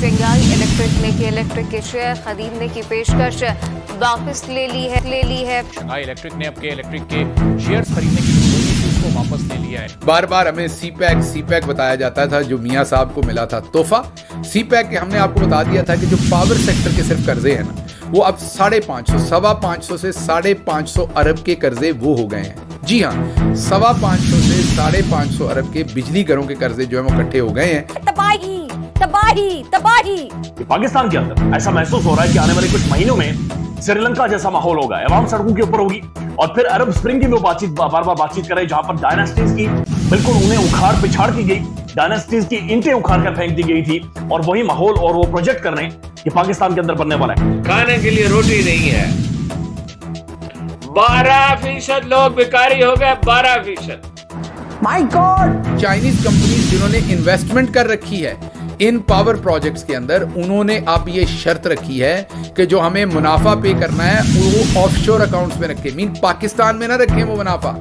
Shanghai electric ने की electric के शेयर खरीदने की पेशकश वापस ले ली है। शंघाई इलेक्ट्रिक ने अब के इलेक्ट्रिक के शेयर्स खरीदने की उसको वापस ले लिया है। बार बार हमें सीपैक बताया जाता था, जो मियां साहब को मिला था तोहफा। सीपैक के हमने आपको बता दिया था कि जो पावर सेक्टर के सिर्फ कर्जे हैं ना, वो अब 550 से 550 अरब के कर्जे वो हो गए हैं। जी हाँ, 550 से 550 अरब के बिजली घरों के कर्जे जो है वो इकट्ठे हो गए हैं। तबाही तबाही तबाही। पाकिस्तान के अंदर ऐसा महसूस हो रहा है कि आने वाले कुछ महीनों में श्रीलंका जैसा माहौल होगा, अवाम सड़कों के ऊपर होगी और फिर अरब स्प्रिंग की वो बार बार बातचीत कर रहे हैं, जहां पर डायनेस्टीज की बिल्कुल उन्हें उखाड़ पिछाड़ की गई, डायनेस्टीज की ईंटें उखाड़ कर फेंक दी गई थी, और वही माहौल और वो प्रोजेक्ट कर रहे हैं कि पाकिस्तान के अंदर बनने वाला है। खाने के लिए रोटी नहीं है, 12% लोग भिखारी हो गए, 12%। My God. चाइनीज कंपनीज जिन्होंने इन्वेस्टमेंट कर रखी है इन पावर प्रोजेक्ट्स के अंदर, उन्होंने अब ये शर्त रखी है कि जो हमें मुनाफा पे करना है वो ऑफशोर अकाउंट्स में रखें। मीन पाकिस्तान में ना रखें वो मुनाफा,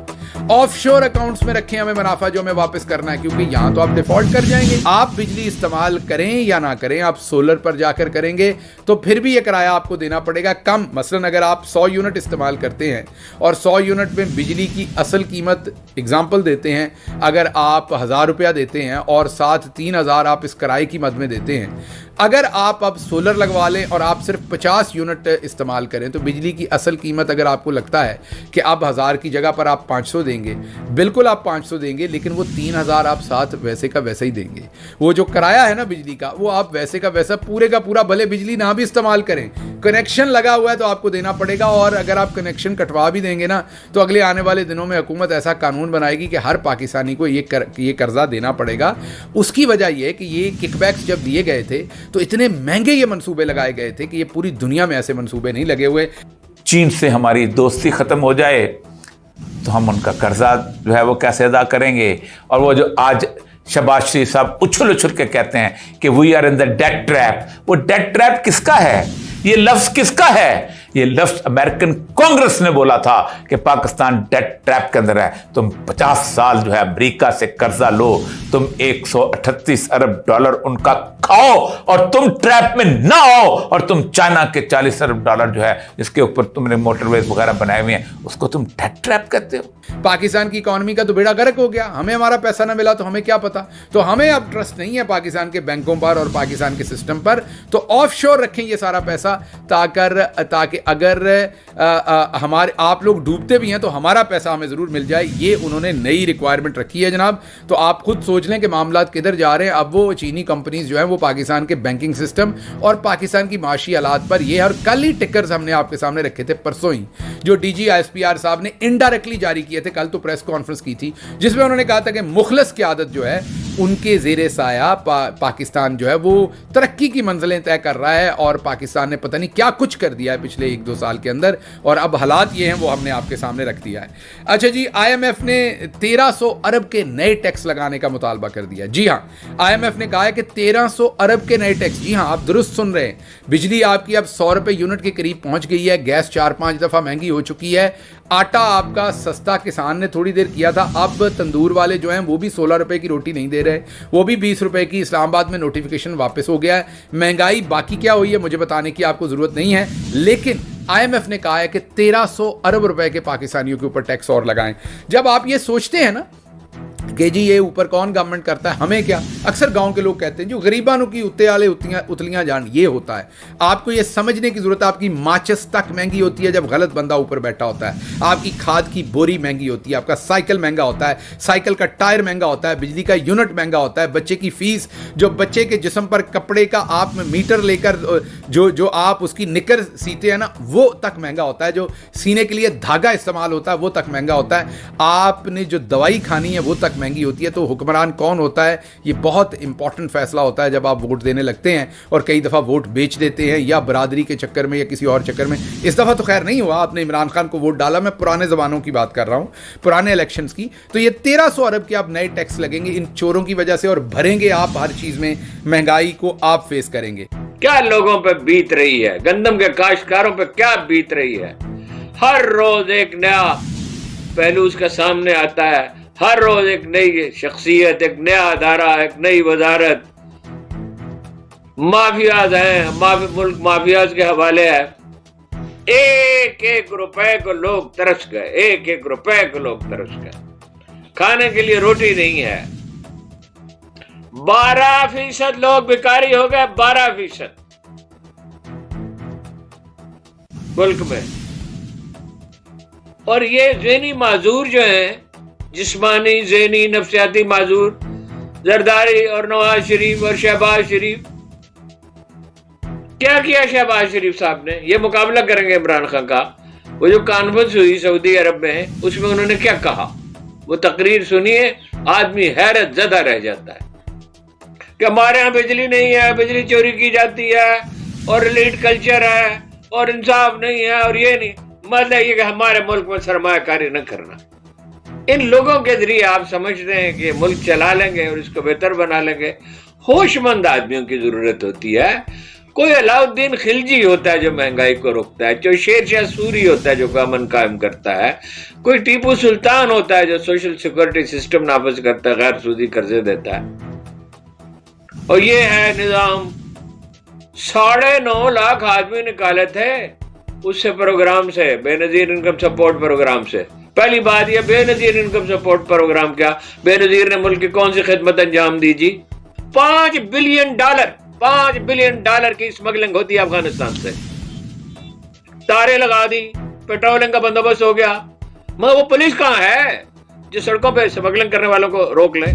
ऑफशोर अकाउंट्स में रखें हमें मुनाफा जो हमें वापस करना है, क्योंकि यहां तो आप डिफॉल्ट कर जाएंगे। आप बिजली इस्तेमाल करें या ना करें, आप सोलर पर जाकर करेंगे तो फिर भी ये किराया आपको देना पड़ेगा कम। मसलन अगर आप 100 यूनिट इस्तेमाल करते हैं और 100 यूनिट में बिजली की असल कीमत एग्जाम्पल देते हैं, अगर आप 1000 रुपया देते हैं और साथ 3000 आप इस किराए की मद में देते हैं, अगर आप अब सोलर लगवा लें और आप सिर्फ 50 यूनिट इस्तेमाल करें तो बिजली की असल कीमत अगर आपको लगता है कि अब 1000 की जगह पर आप 500 देंगे, बिल्कुल आप 500 देंगे, लेकिन वो 3000 आप साथ वैसे का वैसा ही देंगे। वो जो किराया है ना बिजली का, वो आप वैसे का वैसा पूरे का पूरा, भले बिजली ना भी इस्तेमाल करें, कनेक्शन लगा हुआ है तो आपको देना पड़ेगा। और अगर आप कनेक्शन कटवा भी देंगे ना, तो अगले आने वाले दिनों में हुकूमत ऐसा कानून बनाएगी कि हर पाकिस्तानी को ये कर्जा देना पड़ेगा। उसकी वजह यह है कि ये किकबैक्स जब दिए गए थे तो इतने महंगे ये मंसूबे लगाए गए थे कि ये पूरी दुनिया में ऐसे मंसूबे नहीं लगे हुए। चीन से हमारी दोस्ती खत्म हो जाए तो हम उनका कर्जा जो है वो कैसे अदा करेंगे। और वो जो आज शहबाज शरीफ साहब उछल के कहते हैं कि we are in the debt trap, वो डेट ट्रैप किसका है, ये लफ्ज किसका है? ये लफ्ज अमेरिकन कांग्रेस ने बोला था कि पाकिस्तान डेट ट्रैप के अंदर है। तुम 50 साल जो है अमेरिका से कर्जा लो, तुम 138 अरब डॉलर उनका खाओ और तुम ट्रैप में ना आओ, और तुम चाइना के 40 अरब डॉलर जो है जिसके ऊपर तुमने मोटरवेज वगैरह बनाए हुए हैं, उसको तुम डेट ट्रैप कहते हो। पाकिस्तान की इकॉनमी का तो बेड़ा गर्क हो गया। हमें हमारा पैसा ना मिला तो हमें क्या पता। तो हमें अब ट्रस्ट नहीं है पाकिस्तान के बैंकों पर और पाकिस्तान के सिस्टम पर, तो ऑफशोर रखें ये सारा पैसा, ताकि अगर हमारे आप लोग डूबते भी हैं तो हमारा पैसा हमें ज़रूर मिल जाए। ये उन्होंने नई रिक्वायरमेंट रखी है जनाब। तो आप खुद सोच लें कि मामलात किधर जा रहे हैं। अब वो चीनी कंपनीज जो हैं वो पाकिस्तान के बैंकिंग सिस्टम और पाकिस्तान की माशी हालात पर ये, और कल ही टिकर्स हमने आपके सामने रखे थे, परसों ही जो DG ISPR साहब ने इनडायरेक्टली जारी किए थे। कल तो प्रेस कॉन्फ्रेंस की थी जिसमें उन्होंने कहा था कि मुखलस की आदत जो है उनके ज़ेरे साया पाकिस्तान जो है वो तरक्की की मंजिलें तय कर रहा है, और पाकिस्तान ने पता नहीं क्या कुछ कर दिया है पिछले 1-2 साल के अंदर, और अब हालात ये हैं वो हमने आपके सामने रख दिया है। अच्छा जी, IMF ने 1300 अरब के नए टैक्स लगाने का मुतालबा कर दिया। जी हाँ, IMF ने कहा है कि 1300 अरब के नए टैक्स। जी हाँ, आप दुरुस्त सुन रहे हैं। बिजली आपकी अब 100 रुपये यूनिट के करीब पहुंच गई है, गैस 4-5 दफ़ा महंगी हो चुकी है, आटा आपका सस्ता किसान ने थोड़ी देर किया था, अब तंदूर वाले जो हैं वो भी 16 रुपए की रोटी नहीं दे रहे, वो भी 20 रुपए की। इस्लामाबाद में नोटिफिकेशन वापस हो गया है। महंगाई बाकी क्या हुई है मुझे बताने की आपको ज़रूरत नहीं है, लेकिन IMF ने कहा है कि 1300 अरब रुपए के पाकिस्तानियों के ऊपर टैक्स और लगाएं। जब आप ये सोचते हैं ना कि जी ये ऊपर कौन गवर्नमेंट करता है, हमें क्या, अक्सर गांव के लोग कहते हैं जो गरीबानों की उत्ते आले उतलियां जान, ये होता है। आपको ये समझने की जरूरत है, आपकी माचिस तक महंगी होती है जब गलत बंदा ऊपर बैठा होता है, आपकी खाद की बोरी महंगी होती है, आपका साइकिल महंगा होता है, साइकिल का टायर महंगा होता है, बिजली का यूनिट महंगा होता है, बच्चे की फीस, जो बच्चे के जिस्म पर कपड़े का आप मीटर लेकर जो आप उसकी निकर सीते हैं ना, वो तक महंगा होता है, जो सीने के लिए धागा इस्तेमाल होता है वो तक महंगा होता है, आपने जो दवाई खानी है वो तक महंगी होती है। तो हुक्मरान कौन होता है, ये बहुत इंपॉर्टेंट फैसला होता है जब आप वोट देने लगते हैं, और कई दफ़ा वोट बेच देते हैं या बरादरी के चक्कर में या किसी और चक्कर में। इस दफ़ा तो खैर नहीं हुआ, आपने इमरान खान को वोट डाला, मैं पुराने ज़मानों की बात कर रहा हूँ, पुराने इलेक्शंस की। तो ये 1300 अरब के आप नए टैक्स लगेंगे इन चोरों की वजह से, और भरेंगे आप हर चीज़ में, महंगाई को आप फेस करेंगे। क्या लोगों पे बीत रही है, गंदम के काश्तकारों पे क्या बीत रही है। हर रोज एक नया पहलू उसका सामने आता है, हर रोज एक नई शख्सियत, एक नया अदारा, एक नई वजारत। माफियाज हैं, मुल्क माफियाज के हवाले है। एक एक रुपए को लोग तरस गए, एक एक रुपए को लोग तरस गए। खाने के लिए रोटी नहीं है। 12% लोग भिखारी हो गए, 12% मुल्क में। और ये ज़हनी माजूर जो हैं, जिस्मानी ज़हनी नफ्सियाती माजूर, जरदारी और नवाज शरीफ और शहबाज शरीफ, क्या किया शहबाज शरीफ साहब ने? ये मुकाबला करेंगे इमरान खान का। वो जो कॉन्फ्रेंस हुई सऊदी अरब में, उसमें उन्होंने क्या कहा, वो तकरीर सुनिए, आदमी हैरत ज़दा रह जाता है कि हमारे यहाँ बिजली नहीं है, बिजली चोरी की जाती है, और एलीट कल्चर है, और इंसाफ नहीं है, और ये नहीं। मतलब ये कि हमारे मुल्क में सरमायाकारी न करना। इन लोगों के जरिए आप समझते हैं कि मुल्क चला लेंगे और इसको बेहतर बना लेंगे। होशमंद आदमियों की जरूरत होती है। कोई अलाउद्दीन खिलजी होता है जो महंगाई को रोकता है, कोई शेरशाह सूरी होता है जो अमन कायम करता है, कोई टीपू सुल्तान होता है जो सोशल सिक्योरिटी सिस्टम नाफिज करता है, गैर सूदी कर्जे देता है। और ये है निजाम। 9.5 लाख आदमी निकाले थे उससे प्रोग्राम से, बेनजीर इनकम सपोर्ट प्रोग्राम से। पहली बात यह, बेनजीर इनकम सपोर्ट प्रोग्राम क्या, बेनजीर ने मुल्क की कौन सी खिदमत अंजाम दी जी? $5 बिलियन की स्मगलिंग होती है अफगानिस्तान से। तारे लगा दी, पेट्रोलिंग का बंदोबस्त हो गया, मगर वो पुलिस कहां है जो सड़कों पे स्मगलिंग करने वालों को रोक ले?